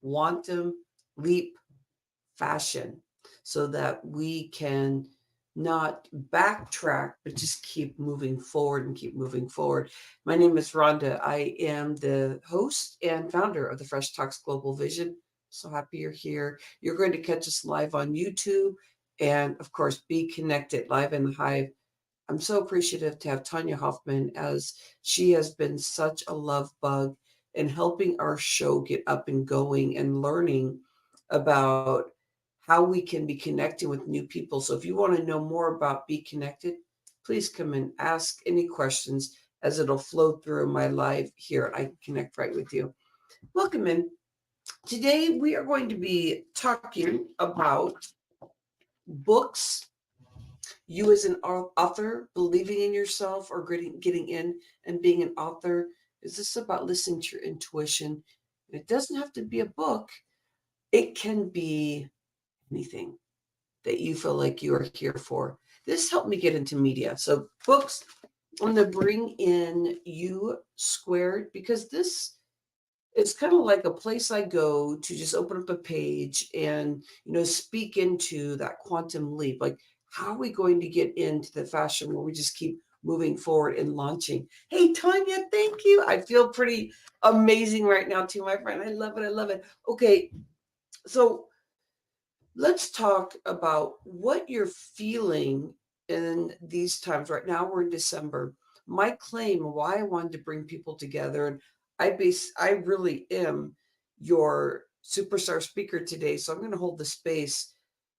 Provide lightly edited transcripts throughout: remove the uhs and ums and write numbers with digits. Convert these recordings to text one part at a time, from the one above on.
quantum leap fashion so that we can not backtrack, but just keep moving forward and keep moving forward. My name is Rhonda. I am the host and founder of the Fresh Talks Global Vision. So happy you're here. You're going to catch us live on YouTube and, of course, Be Connected live in the Hive. I'm so appreciative to have Tanya Hoffman, as she has been such a love bug in helping our show get up and going and learning about how we can be connecting with new people. So if you want to know more about Be Connected, please come and ask any questions as it'll flow through my live here. I can connect right with you. Welcome in. Today we are going to be talking about books, you as an author, believing in yourself or getting in and being an author. Is this about listening to your intuition? It doesn't have to be a book. It can be anything that you feel like you are here for. This helped me get into media. So books, I'm going to bring in U Squared, because this is kind of like a place I go to just open up a page and, speak into that quantum leap. Like, how are we going to get into the fashion where we just keep moving forward and launching? Hey, Tanya, thank you. I feel pretty amazing right now too, my friend. I love it. I love it. Okay. So let's talk about what you're feeling in these times. Right now, we're in December. My claim, why I wanted to bring people together, and I really am your superstar speaker today. So I'm going to hold the space.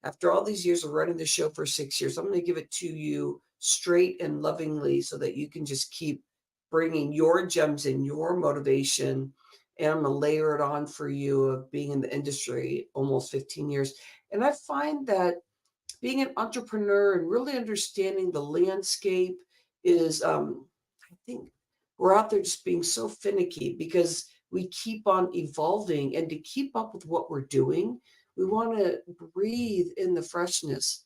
After all these years of running the show for 6 years, I'm going to give it to you straight and lovingly so that you can just keep bringing your gems and your motivation. And I'm going to layer it on for you of being in the industry almost 15 years. And I find that being an entrepreneur and really understanding the landscape is, I think we're out there just being so finicky because we keep on evolving. And to keep up with what we're doing, we want to breathe in the freshness.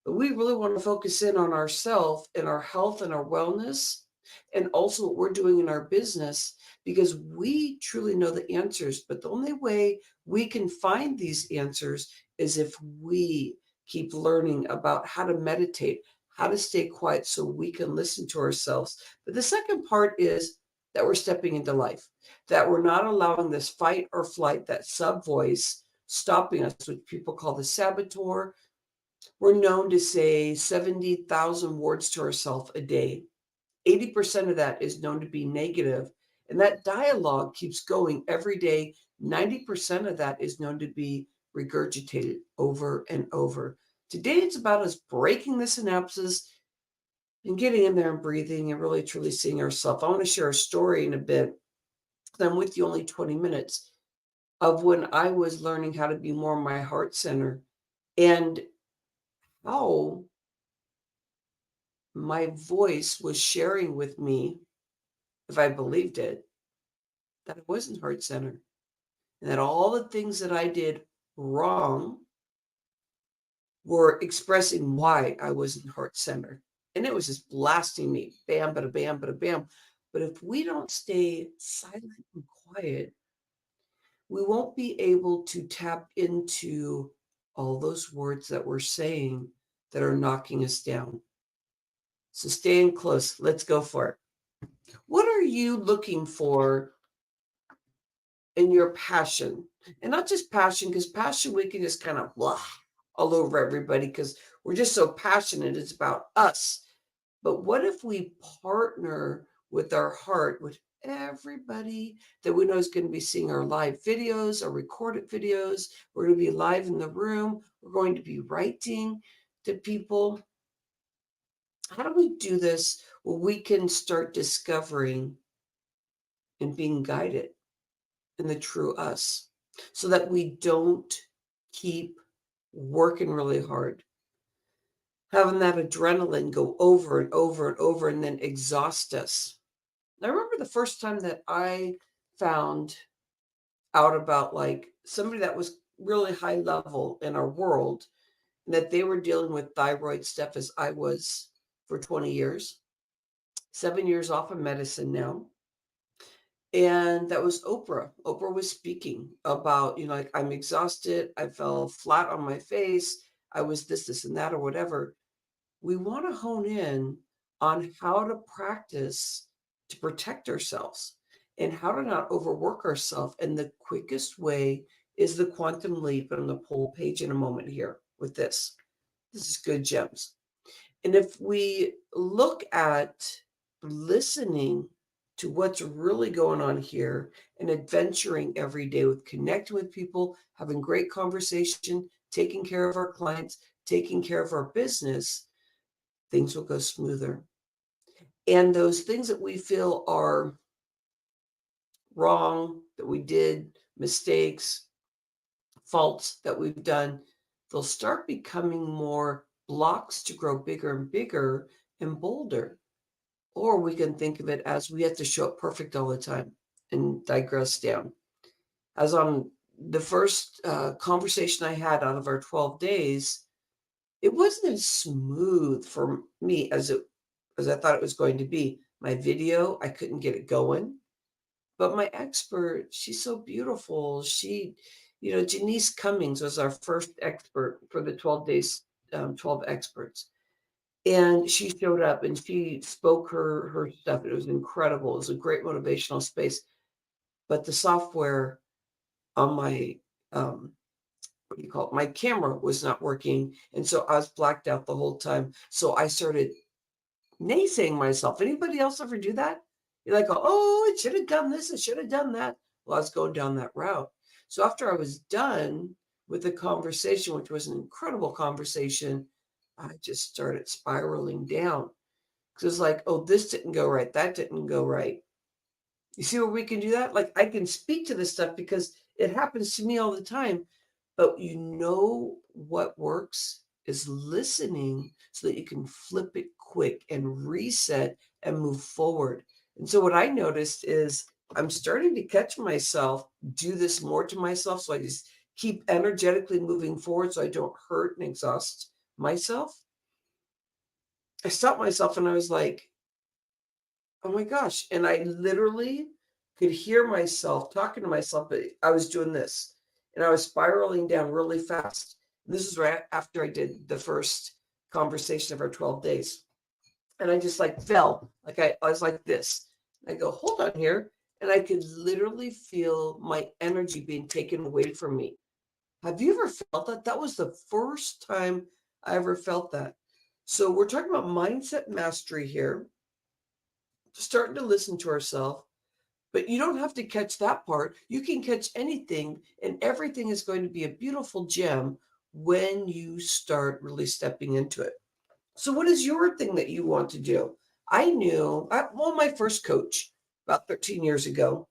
But we really want to focus in on ourselves and our health and our wellness, and also what we're doing in our business, because we truly know the answers. But the only way we can find these answers is if we keep learning about how to meditate, how to stay quiet so we can listen to ourselves. But the second part is that we're stepping into life, that we're not allowing this fight or flight, that sub voice stopping us, which people call the saboteur. We're known to say 70,000 words to ourselves a day. 80% of that is known to be negative, and that dialogue keeps going every day. 90% of that is known to be regurgitated over and over. Today, it's about us breaking the synapses and getting in there and breathing and really truly seeing ourselves. I want to share a story in a bit. I'm with you only 20 minutes of when I was learning how to be more my heart center, and how my voice was sharing with me, if I believed it, that I wasn't heart centered, and that all the things that I did wrong were expressing why I wasn't heart centered. And it was just blasting me, bam, bada bam, bada bam. But if we don't stay silent and quiet, we won't be able to tap into all those words that we're saying that are knocking us down. So staying close. Let's go for it. What are you looking for in your passion? And not just passion, because passion we can just kind of blah all over everybody because we're just so passionate. It's about us. But what if we partner with our heart, with everybody that we know is going to be seeing our live videos, our recorded videos? We're going to be live in the room. We're going to be writing to people. How do we do this? Well, we can start discovering and being guided in the true us, so that we don't keep working really hard, having that adrenaline go over and over and over and then exhaust us. I remember the first time that I found out about like somebody that was really high level in our world, and that they were dealing with thyroid stuff as I was for 20 years, 7 years off of medicine now. And that was Oprah. Oprah was speaking about, like, I'm exhausted. I fell flat on my face. I was this, and that, or whatever. We want to hone in on how to practice to protect ourselves and how to not overwork ourselves. And the quickest way is the quantum leap. And I'm going to pull a page in a moment here with this. This is good gems. And if we look at listening to what's really going on here and adventuring every day with connecting with people, having great conversation, taking care of our clients, taking care of our business, things will go smoother. And those things that we feel are wrong, that we did, mistakes, faults that we've done, they'll start becoming more blocks to grow bigger and bigger and bolder. Or we can think of it as we have to show up perfect all the time and digress down. As on the first conversation I had out of our 12 days, it wasn't as smooth for me as I thought it was going to be. My video, I couldn't get it going. But my expert, she's so beautiful. Janice Cummings was our first expert for the 12 days, 12 experts. And she showed up and she spoke her stuff. It was incredible. It was a great motivational space. But the software on my, what do you call it? My camera was not working. And so I was blacked out the whole time. So I started naysaying myself. Anybody else ever do that? You're like, oh, it should have done this. It should have done that. Well, I was going down that route. So after I was done with the conversation, which was an incredible conversation, I just started spiraling down. Because it's like, oh, this didn't go right. That didn't go right. You see where we can do that? Like, I can speak to this stuff because it happens to me all the time. But what works is listening so that you can flip it quick and reset and move forward. And so what I noticed is I'm starting to catch myself do this more to myself. So I just keep energetically moving forward so I don't hurt and exhaust myself. I stopped myself and I was like, oh my gosh. And I literally could hear myself talking to myself, but I was doing this and I was spiraling down really fast. And this is right after I did the first conversation of our 12 days. And I just like fell, like I was like this. I go, hold on here. And I could literally feel my energy being taken away from me. Have you ever felt that? That was the first time I ever felt that. So we're talking about mindset mastery here, starting to listen to ourselves. But you don't have to catch that part. You can catch anything, and everything is going to be a beautiful gem when you start really stepping into it. So, what is your thing that you want to do? My first coach about 13 years ago,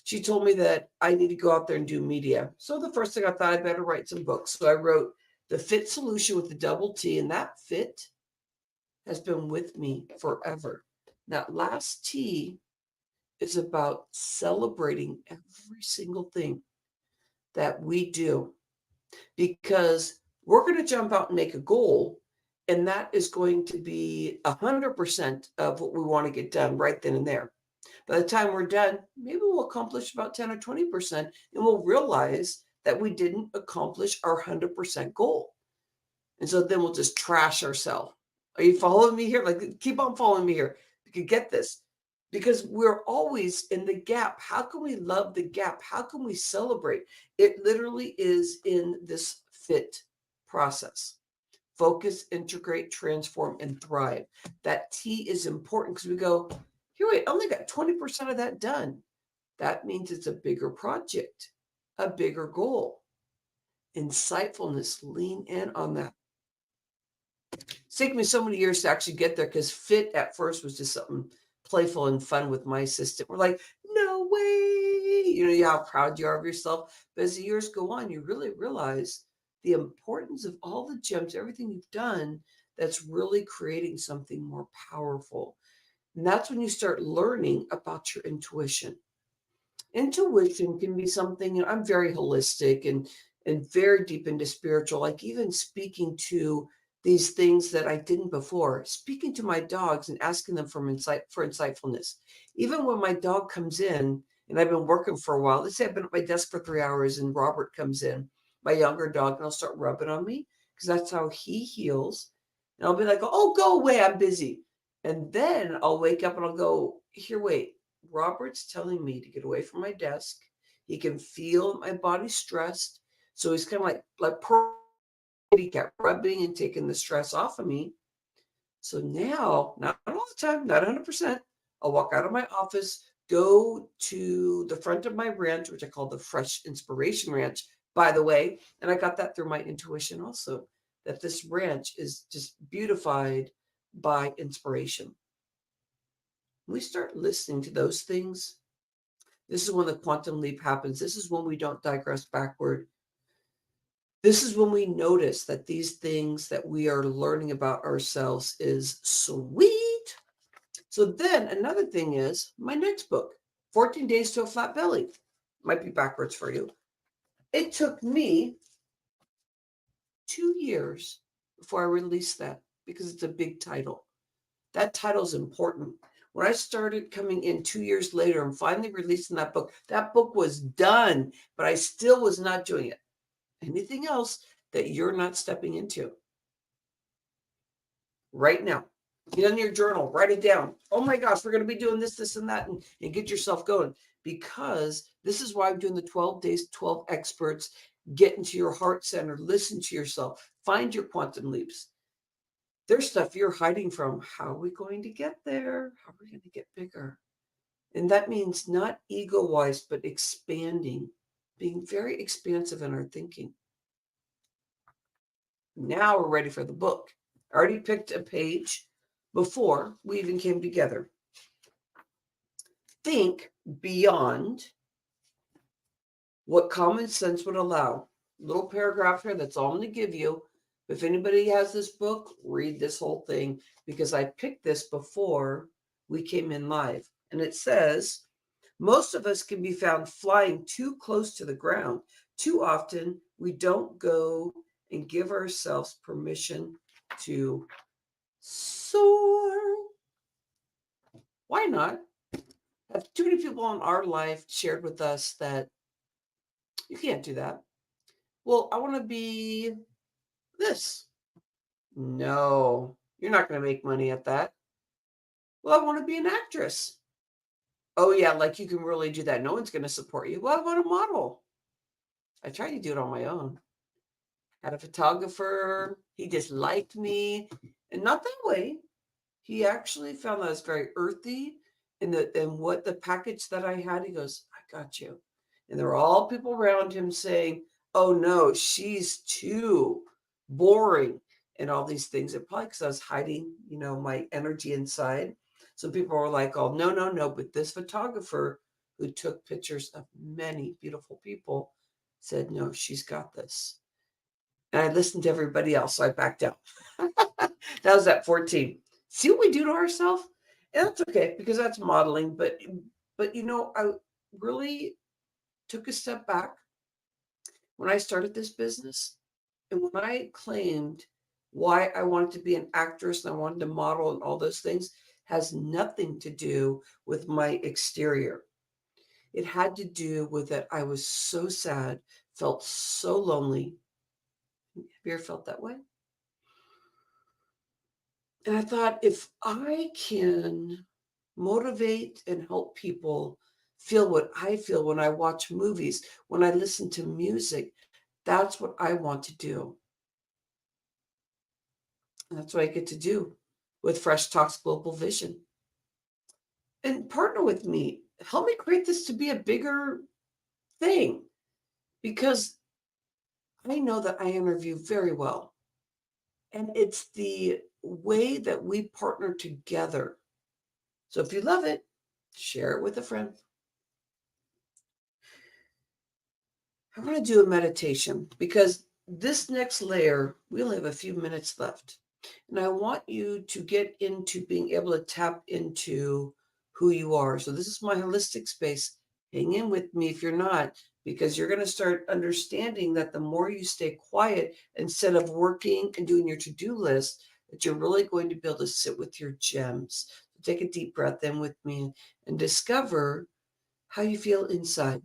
she told me that I need to go out there and do media. So, the first thing I thought I better write some books. So, I wrote The Fit Solution with the double T, and that fit has been with me forever. That last T is about celebrating every single thing that we do because we're going to jump out and make a goal, and that is going to be 100% of what we want to get done right then and there. By the time we're done, maybe we'll accomplish about 10 or 20%, and we'll realize that we didn't accomplish our 100% goal. And so then we'll just trash ourselves. Are you following me here? Like, keep on following me here. You can get this because we're always in the gap. How can we love the gap? How can we celebrate? It literally is in this fit process. Focus, integrate, transform, and thrive. That T is important because we go, here, wait, I only got 20% of that done. That means it's a bigger project, a bigger goal. Insightfulness, lean in on that. It's taken me so many years to actually get there because fit at first was just something playful and fun with my assistant. We're like, no way. You know how proud you are of yourself. But as the years go on, you really realize the importance of all the gems, everything you've done that's really creating something more powerful. And that's when you start learning about your intuition. Intuition can be something, I'm very holistic and very deep into spiritual, like even speaking to these things that I didn't before, speaking to my dogs and asking them for insightfulness. Even when my dog comes in and I've been working for a while. Let's say I've been at my desk for 3 hours and Robert comes in, my younger dog, and he'll start rubbing on me because that's how he heals. And I'll be like, oh, go away, I'm busy. And then I'll wake up and I'll go, here, wait, Robert's telling me to get away from my desk. He can feel my body stressed. So he's kind of like he kept rubbing and taking the stress off of me. So now, not all the time, not 100%, I'll walk out of my office, go to the front of my ranch, which I call the Fresh Inspiration Ranch, by the way. And I got that through my intuition also, that this ranch is just beautified by inspiration. When we start listening to those things, this is when the quantum leap happens. This is when we don't digress backward. This is when we notice that these things that we are learning about ourselves is sweet. So then another thing is my next book, 14 Days to a Flat Belly. Might be backwards for you. It took me 2 years before I released that because it's a big title. That title is important. When I started coming in 2 years later and finally releasing that book was done, but I still was not doing it. Anything else that you're not stepping into right now? Get in your journal, write it down. Oh my gosh, we're going to be doing this, this, and that, and get yourself going. Because this is why I'm doing the 12 days, 12 experts. Get into your heart center, listen to yourself, find your quantum leaps. There's stuff you're hiding from. How are we going to get there? How are we going to get bigger? And that means not ego-wise, but expanding, being very expansive in our thinking. Now we're ready for the book. I already picked a page before we even came together. Think beyond what common sense would allow. Little paragraph here, that's all I'm going to give you. If anybody has this book, read this whole thing because I picked this before we came in live. And it says, most of us can be found flying too close to the ground. Too often, we don't go and give ourselves permission to soar. Why not? Have too many people in our life shared with us that you can't do that. Well, I want to be this. No, you're not going to make money at that. Well, I want to be an actress. Oh, yeah, like you can really do that. No one's going to support you. Well, I want to model. I tried to do it on my own. Had a photographer. He just liked me. And not that way. He actually found that I was very earthy and what the package that I had, he goes, I got you. And there were all people around him saying, oh no, she's too boring and all these things. And probably because I was hiding, my energy inside. So people were like, oh, no. But this photographer who took pictures of many beautiful people said, no, she's got this. And I listened to everybody else, so I backed out. That was at 14. See what we do to ourselves? And that's okay because that's modeling. But I really took a step back when I started this business. And when I claimed why I wanted to be an actress and I wanted to model and all those things has nothing to do with my exterior. It had to do with that I was so sad, felt so lonely. Have you ever felt that way? And I thought, if I can motivate and help people feel what I feel when I watch movies, when I listen to music, that's what I want to do. And that's what I get to do with Fresh Talks Global Vision. And partner with me. Help me create this to be a bigger thing because I know that I interview very well. And it's the way that we partner together. So if you love it, share it with a friend. I want to do a meditation because this next layer, we only have a few minutes left. And I want you to get into being able to tap into who you are. So this is my holistic space. Hang in with me if you're not, because you're going to start understanding that the more you stay quiet instead of working and doing your to-do list, that you're really going to be able to sit with your gems. So take a deep breath in with me and discover how you feel inside.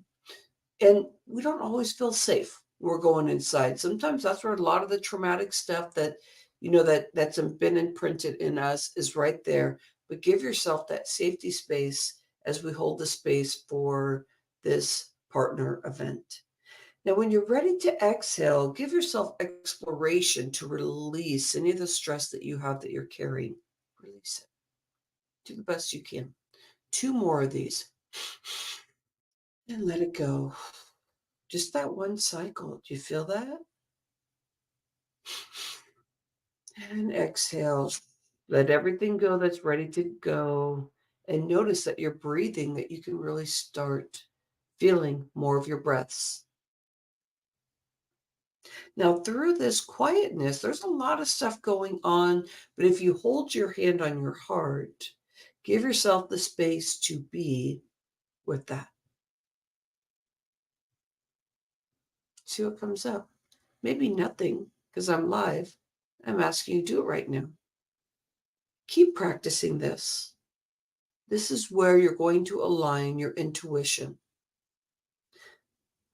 And we don't always feel safe when we're going inside. Sometimes that's where a lot of the traumatic stuff that, that's been imprinted in us is right there. But give yourself that safety space as we hold the space for this partner event. Now, when you're ready to exhale, give yourself exploration to release any of the stress that you have that you're carrying. Release it. Do the best you can. 2 more of these. And let it go. Just that one cycle. Do you feel that? And exhale. Let everything go that's ready to go. And notice that you're breathing, that you can really start feeling more of your breaths. Now, through this quietness, there's a lot of stuff going on, but if you hold your hand on your heart, give yourself the space to be with that. See what comes up. Maybe nothing, because I'm live. I'm asking you to do it right now. Keep practicing this. This is where you're going to align your intuition.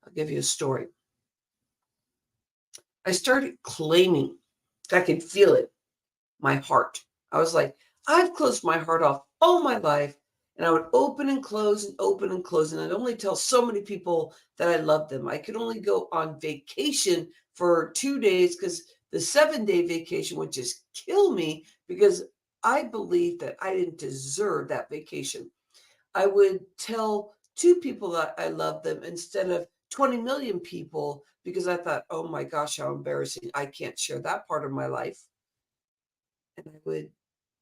I'll give you a story. I started claiming, I could feel it, my heart. I was like, I've closed my heart off all my life. And I would open and close and open and close. And I'd only tell so many people that I loved them. I could only go on vacation for 2 days because the 7-day vacation would just kill me because I believed that I didn't deserve that vacation. I would tell 2 people that I loved them instead of 20 million people because I thought, oh my gosh, how embarrassing. I can't share that part of my life. And I would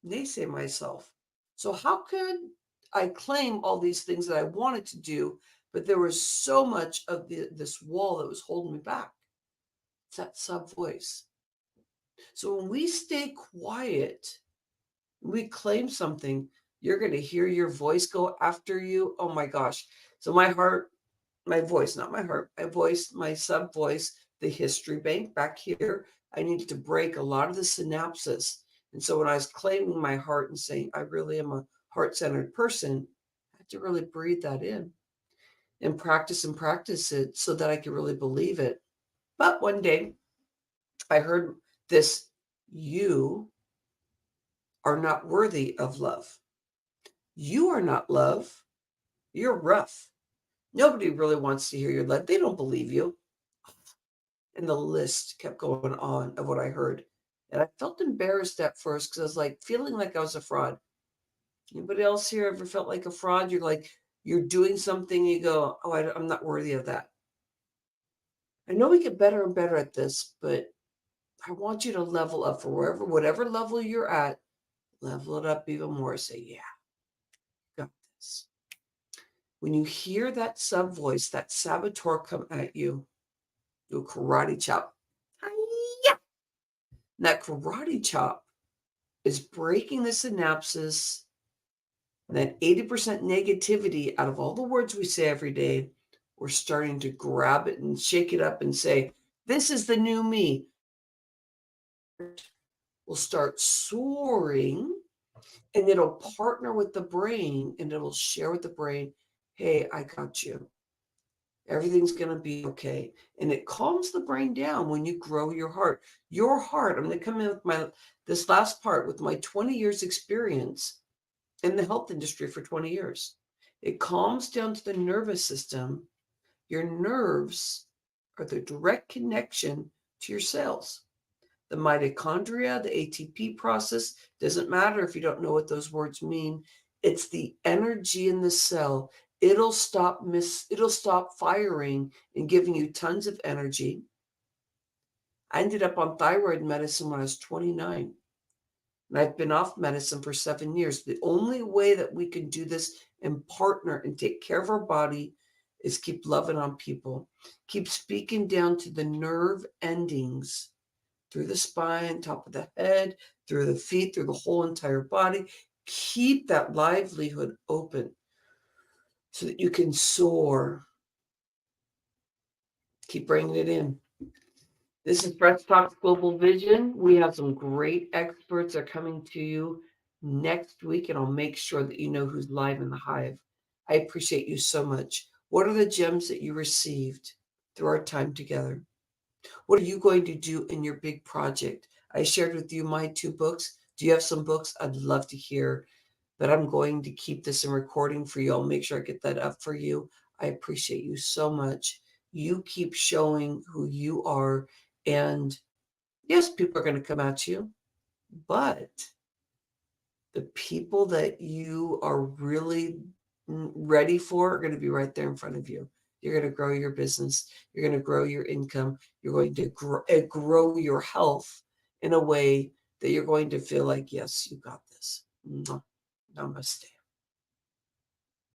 naysay myself. So how could I claim all these things that I wanted to do, but there was so much of this wall that was holding me back? It's that sub voice. So when we stay quiet, we claim something, you're going to hear your voice go after you. Oh my gosh. So my heart, my voice, not my heart, my voice, my sub voice, the history bank back here, I needed to break a lot of the synapses. And so when I was claiming my heart and saying, I really am a heart-centered person, I had to really breathe that in and practice it so that I could really believe it. But one day I heard this, you are not worthy of love. You are not love. You're rough. Nobody really wants to hear your love. They don't believe you. And the list kept going on of what I heard. And I felt embarrassed at first because I was like feeling like I was a fraud. Anybody else here ever felt like a fraud? You're like, you're doing something, you go, oh, I'm not worthy of that. I know we get better and better at this, but I want you to level up for whatever level you're at, level it up even more. Say, yeah, got this. When you hear that sub voice, that saboteur come at you, do a karate chop. Hi-ya! That karate chop is breaking the synapses, that 80% negativity out of all the words we say every day. We're starting to grab it and shake it up and say, this is the new me. We'll start soaring and it'll partner with the brain and it'll share with the brain, hey, I got you. Everything's going to be okay. And it calms the brain down when you grow your heart. Your heart, I'm going to come in with this last part with my 20 years experience in the health industry for 20 years. It calms down to the nervous system. Your nerves are the direct connection to your cells. The mitochondria, the ATP process, doesn't matter if you don't know what those words mean. It's the energy in the cell. It'll stop firing and giving you tons of energy. I ended up on thyroid medicine when I was 29. And I've been off medicine for 7 years. The only way that we can do this and partner and take care of our body is keep loving on people. Keep speaking down to the nerve endings through the spine, top of the head, through the feet, through the whole entire body. Keep that livelihood open so that you can soar. Keep bringing it in. This is Breast Talks Global Vision. We have some great experts that are coming to you next week, and I'll make sure that you know who's live in the hive. I appreciate you so much. What are the gems that you received through our time together? What are you going to do in your big project? I shared with you my 2 books. Do you have some books? I'd love to hear, but I'm going to keep this in recording for you. I'll make sure I get that up for you. I appreciate you so much. You keep showing who you are. And yes, people are going to come at you, but the people that you are really ready for are going to be right there in front of you. You're going to grow your business. You're going to grow your income. You're going to grow your health in a way that you're going to feel like, yes, you got this. Namaste.